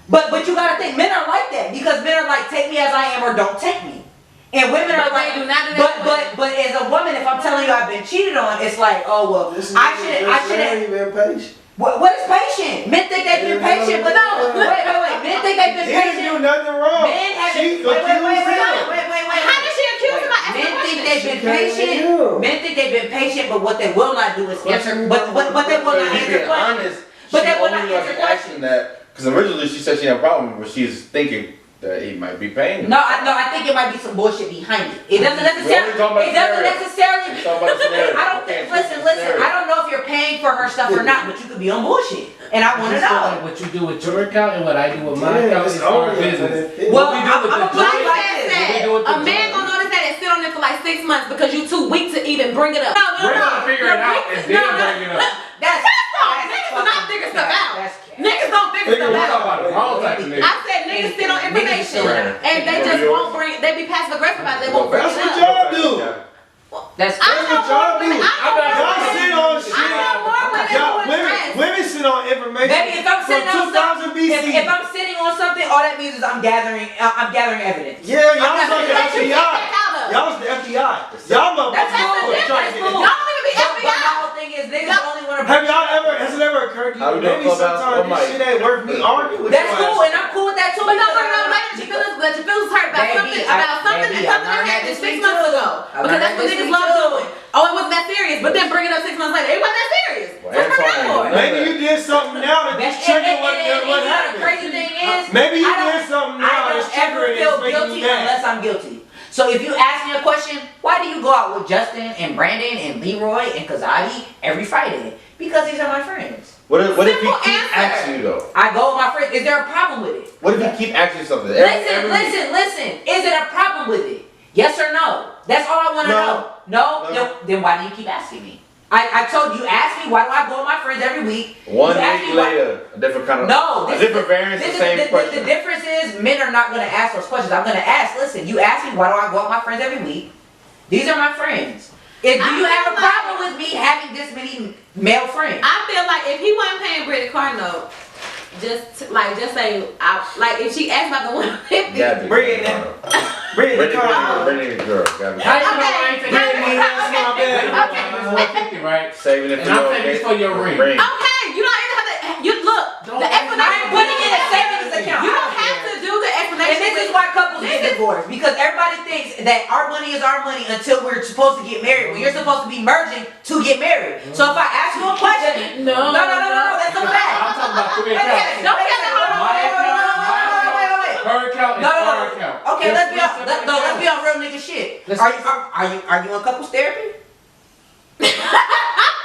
But you gotta think, men are like that because men are like, take me as I am or don't take me. And women are like, do not do that. but as a woman, if I'm telling you I've been cheated on, it's like, oh well, I shouldn't. been patient. What is patient? Men think they've been patient, but no, wait. Men think they've been He didn't do patient. nothing wrong. Men have She wait. accused How did she accuse him? Men think they've been She can't patient. do. Men think they've been patient, but what they will not do is answer. But they will not If answer you're being questions. honest, But she they will only not was answer asking that because originally she said she had a problem, but she's thinking that he might be paying her. No, I think it might be some bullshit behind it. It doesn't necessarily. We're only talking about It doesn't necessarily. We're talking about the scenario. I don't Okay, think. Listen. scenario. I don't know if you're paying for her stuff or not, but you could be on bullshit, and I want to just feel like know. what you do with your account and what I do with my account is our business. Well, What we do with I'm the a joint- like this. What we do with the A man joint- gonna notice that and sit on it for like 6 months because you too weak to even bring it up. No. We're gonna figure it out and then bring it up. That's Niggas do not figure stuff out. That's Niggas don't figure We're stuff talking out. about the wrong type of nigga. I said niggas sit on information and they just won't bring. They be passive aggressive about it. They won't bring That's it what up. y'all do. That's I know y'all more women. do. I know more Y'all women. sit on I shit. know more women Y'all, who are women sit on information Baby, if I'm sitting on from 2000 BC. if I'm sitting on something, all that means is I'm gathering evidence. Yeah, y'all was I'm like the not- you FBI. take that out of. Y'all was the FBI. Y'all motherfuckers That's was cool. trying to That's get cool. it. Y'all don't even be But my FBI. whole thing is niggas only want to. Have y'all ever, has it ever occurred to How you? we doing, Maybe Clubhouse? sometimes What this mic? shit ain't worth me arguing with That's your cool, ass. and I'm cool with that too. But no, because let your feelings hurt about Baby, something, I- about something baby, that I learned that happened this 6 week months too. ago. I Because learned that's what that this niggas week love too. doing. Oh, it wasn't that serious, but then bring it up 6 months later. It wasn't that serious. Well, What's Antoine that for? ain't Maybe you did something now that That's just triggered what the happened. crazy thing is, Maybe you I don't- did something now I that's don't ever triggering feel it's making guilty you mad. unless I'm guilty. So if you ask me a question, why do you go out with Justin and Brandon and Leroy and Kazadi every Friday? Because these are my friends. What if he Simple keep answer. asking you though? I go with my friends. Is there a problem with it? What if he keep asking you something? Listen. Is it a problem with it? Yes or no? That's all I want to No. know. No? No. Then why do you keep asking me? I told you, ask me why do I go with my friends every week? One You ask week me why- later, a different kind of No, a different variance, the same the question. difference is men are not going to ask those questions. I'm going to ask, listen, you ask me why do I go out with my friends every week? These are my friends. Do you have a problem with me having this many male friends? I feel like if he wasn't paying Brittany car note, just say, if she asked about the 150. Gabby. Bring it in. Bring it in. Bring it, girl. Gabby. How you know Okay. I ain't taking Bring it in. That's my bad. It's 150, right? Saving it And I'm taking this for your ring. Okay, you don't even have to. You look. Don't The ask explanation. I'm putting it in a savings account. You don't have to do the explanation. And this is why couples get divorced, because everybody thinks that our money is our money until we're supposed to get married. When you're supposed to be merging to get married. So if I ask you a question, No. that's a fact. I'm talking about three Wait a accounts. minute, Don't wait a get minute, the hold on, My wait, wait, account, wait, wait, wait, wait. her account, and No. our account. Okay, There's let's be on. three separate Let's be accounts. on real nigga shit. Let's- Are you on couples therapy?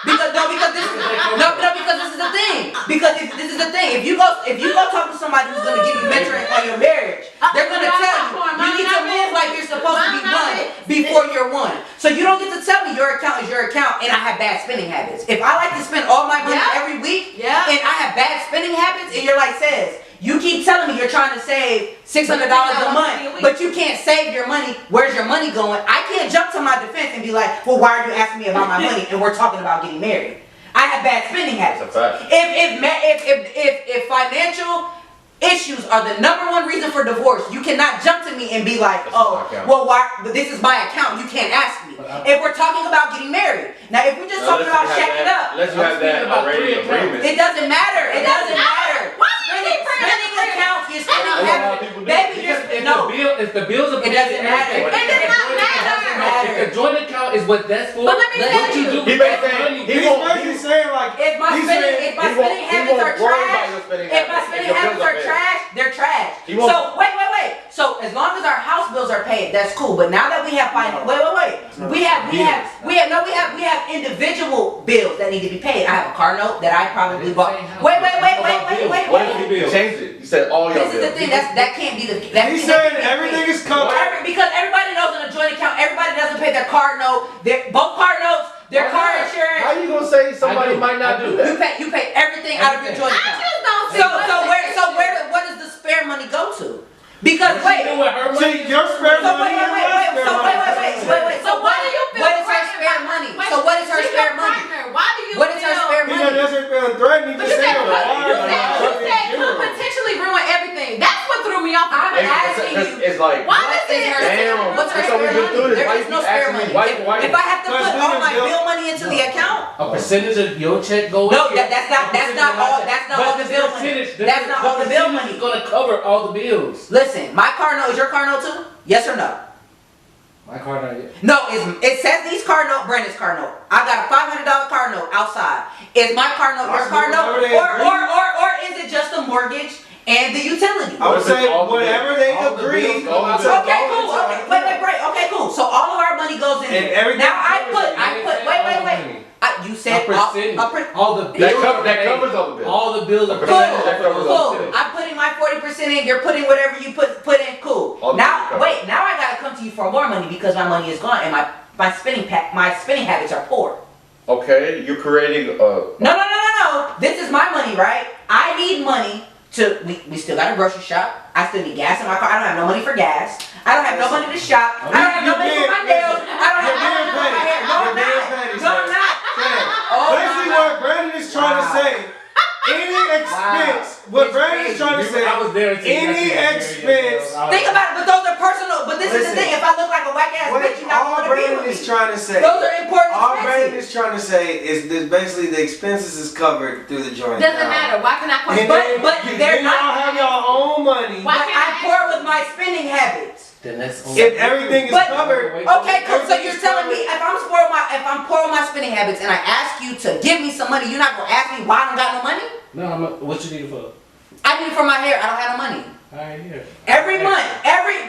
because this is the thing. Because this is the thing. If you go talk to somebody who's gonna give you mentoring on your marriage, they're gonna tell you need to move like you're supposed to be one before you're one. So you don't get to tell me your account is your account and I have bad spending habits. If I like to spend all my money every week and I have bad spending habits, and you're like you keep telling me you're trying to save $600 a month, but you can't save your money. Where's your money going? I can't jump to my defense and be like, well, why are you asking me about my money? And we're talking about getting married. I have bad spending habits. That's a fact. If financial issues are the number one reason for divorce, you cannot jump to me and be like, but this is my account. You can't ask me. If we're talking about getting married, now if we're just talking about shacking up, Unless you have that already agreement. it doesn't matter. It doesn't matter. Why do you keep bringing Spending up account, your spending That's what habit, people do. baby. If the bills are It doesn't matter. It does not matter. matter. If the joint account is what that's for, But let me tell what you you. do He with that basically- money. He's basically saying like, If my he's spending, saying, if my he won't- spending he habits won't are worry about trash, your spending if my habits. spending Your habits bills are are paid. trash, they're trash. He won't- So wait. So as long as our house bills are paid, that's cool. But now that we have we have individual bills that need to be paid. I have a car note that I probably bought. Wait. What if he changed it? He said all your This is the bills. thing. That can't be the. That, he's that saying can't be the everything thing. is covered. Because everybody knows in a joint account, everybody doesn't pay their car note, both car notes, their car insurance. How you gonna say somebody I do. might not I do do. that? You pay everything out of your joint I account. just don't see What does the spare money go to? Because What she do with her money? See, your spare So money and my spare money. So why do you feel what is her threatened spare by- money? Wait, So what is her she's spare your money? partner. Why do you What is her feel- spare He money? doesn't feel threatened. He But just you saying said could potentially ruin everything. That's what threw me off. I'm asking you. It's like, Why What is is it? her damn, what's her so we've spare been through money? this. There Why is you no keep spare asking me? money. Why? If I have to Because put we all done my built- bill money into the account, A percentage of your check go no, in. that's not all. That's not all the bill money. That's not all the bill money. It's gonna cover all the bills. Listen, my car note is your car note too? Yes or no? My card not yet. No, it says these car note, Brandon's car note. I got a $500 car note outside. Is my car note your car note, or is it just the mortgage and the utility? I would say All the whatever bills. they All the agree. bills, all the to bills. Okay, go cool. into our Okay, wait, great. Okay, cool. So all of our money goes in And there. everything Now I covers put, it. wait. You said A percentage. All the bills. That covers all the bills. All the bills are A Cool, percentage that covers all the cool. bills. I'm putting my 40% in. You're putting whatever you put in. Cool. All the Now, bills wait. Now I gotta come to you for more money because my money is gone and my spending habits are poor. Okay, you're creating No. This is my money, right? I need money to. We still got a grocery shop. I still need gas in my car. I don't have no money for gas. I don't have no money to shop. I don't have no money for my nails. I don't have no money for my hair. No, I'm not. No, I'm not. Oh, Basically, my God. what Brandon is trying to say, any expense, what It's Brandon is trying to say, I was there too. any expense. Think about it, but those are personal. But this is the Listen. thing. If I look like a whack ass What bitch, you're not all gonna be Brandon with me. is trying to say, Those are important all Brandon expenses. is trying to say is that basically the expenses is covered through the joint Doesn't account. matter. Why can I question? But they're y'all not. have your own money. Why But can't I'm poor with my spending habits. Then that's If everything is But- covered, Okay, cool. So Everything you're is telling me covered. if I'm poor with my spending habits and I ask you to give me some money, you're not gonna ask me why I don't got no money? No, what you need it for? I need it for my hair. I don't have no money. Alright, here. Every month.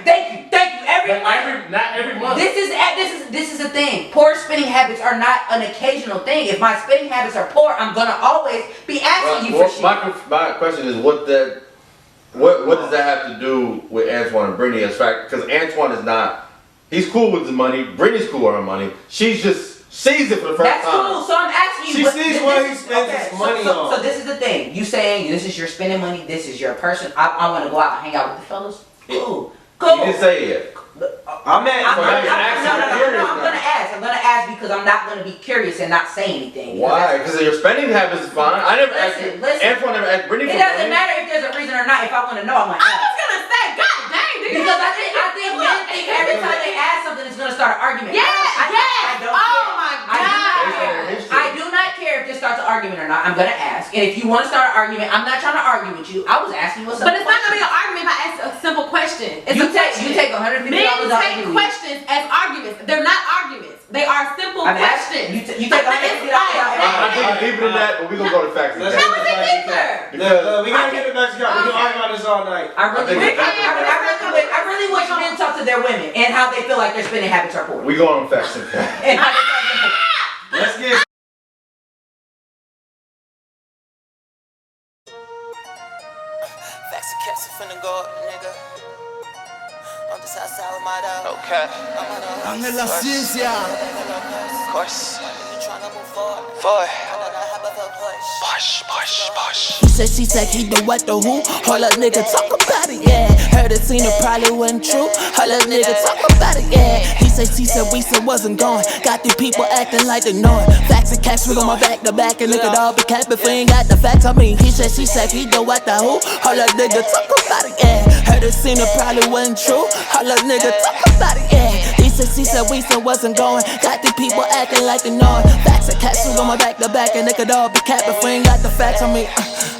Thank you. Every But month. not every month. This is the thing. Poor spending habits are not an occasional thing. If my spending habits are poor, I'm gonna always be asking you for shit. my question is what does that have to do with Antoine and Brittany as fact? Because Antoine is not. He's cool with his money. Brittany's cool with her money. She's just sees it for the first That's time. cool. So I'm asking you. She but sees this what is- he spends his money so on. So this is the thing. You saying this is your spending money. This is your person. I want to go out and hang out with the fellas. Cool. You didn't say it yet. I'm at. I'm now. gonna ask because I'm not gonna be curious and not say anything. Why? Because your spending habits is fine. I never asked you. Listen. Antoine never asked Brittany It for doesn't money. matter if there's a reason or not. If I want to know, I'm gonna I ask. was gonna say, God dang, dude. Because I think men think every time they ask something, it's gonna start an argument. Yes, I yes. don't Oh care. my I do not God. care. History. I do not care if this starts an argument or not. I'm gonna ask. And if you want to start an argument, I'm not trying to argue with you. I was asking you a simple But it's not gonna be question. an argument if I ask a simple question. It's You a take question. $150 Men off take of you. questions as arguments. They're not arguments. They are simple I'm asking. questions. You take $150 off. I think it's deeper than that, but we're gonna go to facts and Let's facts. How is it deeper? Look, we gotta get it back to God. We can argue about this all night. I really think wish it's- I really wish men talk to their women and how they feel like their spending habits are poor. We go on facts and facts. And how they feel like Let's get. Facts and cats are finna go up, nigga. I'm just outside with my dog. Okay. I'm on a ciencia. Of course. You tryna move forward? Forward. I know that hop of a push. Push. He said, she said, he do what the who? Hold up, nigga, talk about it, yeah. Heard it, seen it, probably wasn't true. Hold up, nigga, talk about it, yeah. He said, she said, we said wasn't going. Got these people acting like they know it. Facts and cash, we gon' my back to back and look at all the cap if we ain't got the facts. I mean, he said, she said, he do what the who? Hold up, nigga, talk about it, yeah. Heard it, seen it, probably wasn't true. Hold up, nigga, talk about it, yeah. He said, she said, we said wasn't going. Got these people acting like they know it. Facts and cash, we gon' my back to back and look at all the cap if we ain't got the facts. I mean,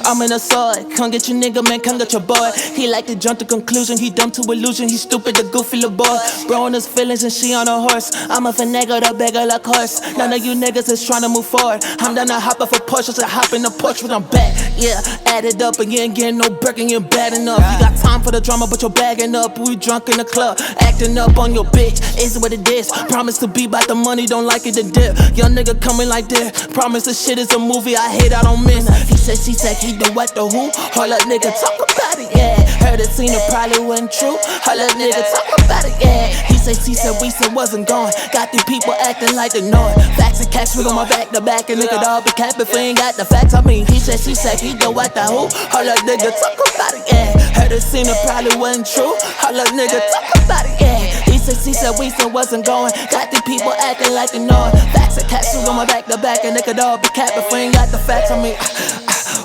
I'm in a sword. Come get your nigga, man, come get your boy. He like to jump to conclusion, he dumb to illusion, he stupid, the goofy little boy. Bro on his feelings and she on a horse. I'm a finagle, the beggar like horse. None of you niggas is trying to move forward. I'm done to hop off a Porsche, so hop in the Porsche when I'm back. Yeah, add it up again, getting no Birkin, you're bad enough. You got time for the drama, but you're bagging up. We drunk in the club, acting up on your bitch. Is what it is. Promise to be about the money, don't like it to dip. Young nigga coming like this. Promise this shit is a movie, I hate, I don't miss. He said, she said, he the what, the who? Hold up, nigga, talk about it, yeah. Heard it, seen it, probably wasn't true. Hold up, nigga, talk about it, yeah. He said, we said, wasn't going. Got these people acting like they know it. Facts and cash, we on my back to back, and nigga, dog be cap if we ain't got the facts. I mean, he said, she said, he the what, the who? Hold up, nigga, talk about it, yeah. Heard it, seen it, probably wasn't true. Hold up, nigga, talk about it, yeah. He said, we said, wasn't going. Got these people acting like they know it. Facts and cash, we on my back to back, and nigga, dog be cap if we ain't got the facts. I mean,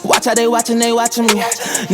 watch how they watching me.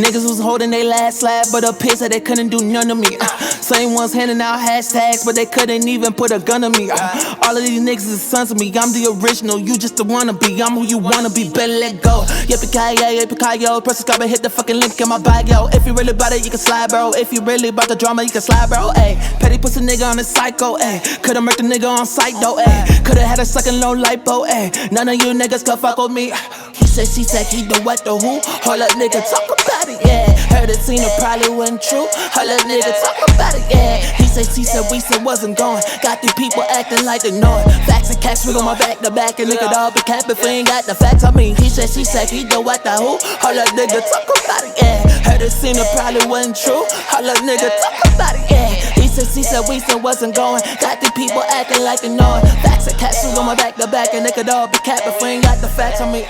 Niggas was holding they last slab, but up here said they couldn't do none of me. Same ones handing out hashtags, but they couldn't even put a gun on me. All of these niggas is sons of me. I'm the original, you just the wannabe. I'm who you wanna be, better let go. Yippee-ki-yo, press subscribe and hit the fucking link in my bio. If you really about it, you can slide, bro. If you really about the drama, you can slide, bro. Ayy, petty pussy nigga on the psycho, ayy. Could've murked the nigga on sight, though, ayy. Could've had a sucking low lipo, ayy. None of you niggas could fuck with me. He said, she said, he the what, the who? Hold up, nigga, talk about it, yeah. Heard it, seen it, probably wasn't true. Hold up, nigga, talk about it, yeah. He said, we said, wasn't going. Got these people acting like they know it. Facts and cash, we on my back to back, and nigga, dog be cap if we ain't got the facts. I mean, he said, he the what, the who? Hold up, nigga, talk about it, yeah. Heard it, seen it, probably wasn't true. Hold up, nigga, talk about it, yeah. He said, we said, wasn't going. Got these people acting like they know it. Facts and cash, we on my back to back, and nigga, dog be cap if we ain't got the facts. I mean.